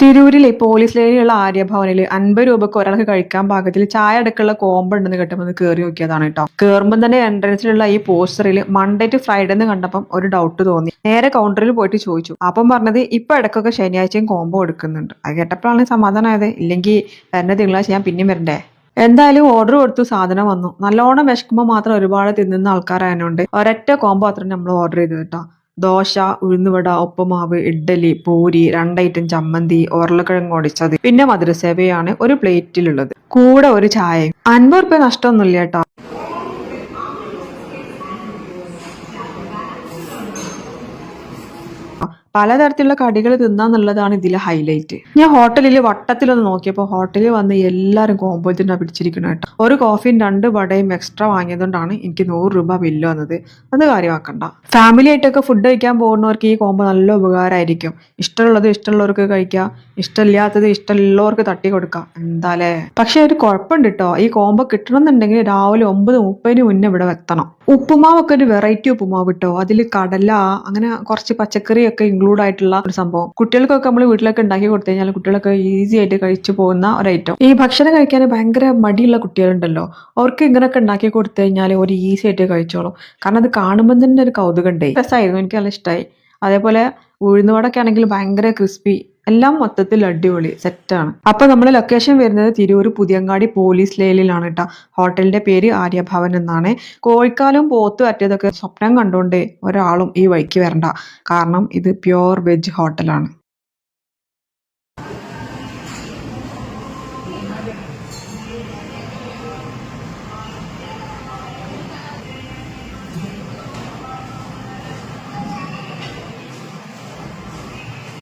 തിരൂരിലെ പോലീസ് ലൈനിലുള്ള ആര്യഭവനിൽ 50 രൂപക്ക് ഒരാൾക്ക് കഴിക്കാൻ പാകത്തിൽ ചായ അടക്കമുള്ള കോമ്പ് ഉണ്ടെന്ന് കേട്ടപ്പോൾ കയറി നോക്കിയതാണ് കേട്ടോ. കയറുമ്പോൾ തന്നെ എൻട്രൻസിലുള്ള ഈ പോസ്റ്ററിൽ മൺഡേ ടു ഫ്രൈഡേ എന്ന് കണ്ടപ്പം ഒരു ഡൗട്ട് തോന്നി. നേരെ കൗണ്ടറിൽ പോയിട്ട് ചോദിച്ചു. അപ്പം പറഞ്ഞത് ഇപ്പൊ ഇടയ്ക്കൊക്കെ ശനിയാഴ്ചയും കോമ്പോ എടുക്കുന്നുണ്ട്. അത് കേട്ടപ്പോഴാണ് സമാധാനമായത്. ഇല്ലെങ്കിൽ തന്നെ തിങ്കളാഴ്ച ഞാൻ പിന്നെയും വരണ്ടേ. എന്തായാലും ഓർഡർ കൊടുത്തു, സാധനം വന്നു. നല്ലോണം വിശക്കുമ്പോൾ മാത്രം ഒരുപാട് തിന്നുന്ന ആൾക്കാരായതുകൊണ്ട് ഒരൊറ്റ കോമ്പോ അത്ര നമ്മൾ ഓർഡർ ചെയ്ത് കേട്ടോ. ദോശ, ഉഴുന്നുവട, ഉപ്പുമാവ്, ഇഡ്ഡലി, പൂരി, 2 ഐറ്റം ചമ്മന്തി, ഉരുളക്കിഴങ്ങ് ഒടിച്ചത്, പിന്നെ മധുരസേവയാണ് ഒരു പ്ലേറ്റിലുള്ളത്, കൂടെ ഒരു ചായയും. 50 റുപ്യ നഷ്ടമൊന്നുമില്ല കേട്ടോ. പലതരത്തിലുള്ള കടികൾ തിന്നാന്നുള്ളതാണ് ഇതിലെ ഹൈലൈറ്റ്. ഞാൻ ഹോട്ടലിൽ വട്ടത്തിലൊന്ന് നോക്കിയപ്പോൾ ഹോട്ടലിൽ വന്ന് എല്ലാവരും കോമ്പോ തന്നെ പിടിച്ചിരിക്കണം കേട്ടോ. ഒരു കോഫിയും 2 വടയും എക്സ്ട്രാ വാങ്ങിയതുകൊണ്ടാണ് എനിക്ക് 100 രൂപ ബില്ല് വന്നത്. അത് കാര്യമാക്കണ്ട. ഫാമിലി ആയിട്ടൊക്കെ ഫുഡ് കഴിക്കാൻ പോകുന്നവർക്ക് ഈ കോമ്പോ നല്ല ഉപകാരമായിരിക്കും. ഇഷ്ടമുള്ളത് ഇഷ്ടമുള്ളവർക്ക് കഴിക്കാം, ഇഷ്ടമില്ലാത്തത് ഇഷ്ടമുള്ളവർക്ക് തട്ടി കൊടുക്കാം. എന്താലേ. പക്ഷെ ഒരു കുഴപ്പമുണ്ട് കേട്ടോ. ഈ കോമ്പോ കിട്ടണമെന്നുണ്ടെങ്കിൽ രാവിലെ 9:30 മുന്നേ ഇവിടെ എത്തണം. ഉപ്പുമാവൊക്കെ ഒരു വെറൈറ്റി ഉപ്പുമാവ് കിട്ടോ. അതിൽ കടല, അങ്ങനെ കുറച്ച് പച്ചക്കറിയൊക്കെ ഇൻക്ലൂഡ് ആയിട്ടുള്ള ഒരു സംഭവം. കുട്ടികൾക്കൊക്കെ നമ്മൾ വീട്ടിലൊക്കെ ഉണ്ടാക്കി കൊടുത്തു കഴിഞ്ഞാൽ കുട്ടികളൊക്കെ ഈസി ആയിട്ട് കഴിച്ചു പോകുന്ന ഒരു ഐറ്റം. ഈ ഭക്ഷണം കഴിക്കാൻ ഭയങ്കര മടിയുള്ള കുട്ടികളുണ്ടല്ലോ, അവർക്ക് ഇങ്ങനെയൊക്കെ ഉണ്ടാക്കി കൊടുത്തു കഴിഞ്ഞാൽ ഒരു ഈസി ആയിട്ട് കഴിച്ചോളും. കാരണം അത് കാണുമ്പോൾ തന്നെ ഒരു കൗതുകം ഉണ്ട്. രസമായിരുന്നു, എനിക്ക് നല്ല ഇഷ്ടമായി. അതേപോലെ ഉഴുന്നുവടൊക്കെ ആണെങ്കിൽ ഭയങ്കര ക്രിസ്പി. എല്ലാം മൊത്തത്തിൽ അടിപൊളി സെറ്റാണ്. അപ്പൊ നമ്മുടെ ലൊക്കേഷൻ വരുന്നത് തിരൂർ പുതിയങ്ങാടി പോലീസ് ലൈനിലാണ് കേട്ടോ. ഹോട്ടലിന്റെ പേര് ആര്യഭവൻ എന്നാണ്. കോഴിക്കാലും പോത്ത് പറ്റിയതൊക്കെ സ്വപ്നം കണ്ടുകൊണ്ട് ഒരാളും ഈ വഴിക്ക് വരണ്ട. കാരണം ഇത് പ്യോർ വെജ് ഹോട്ടലാണ്.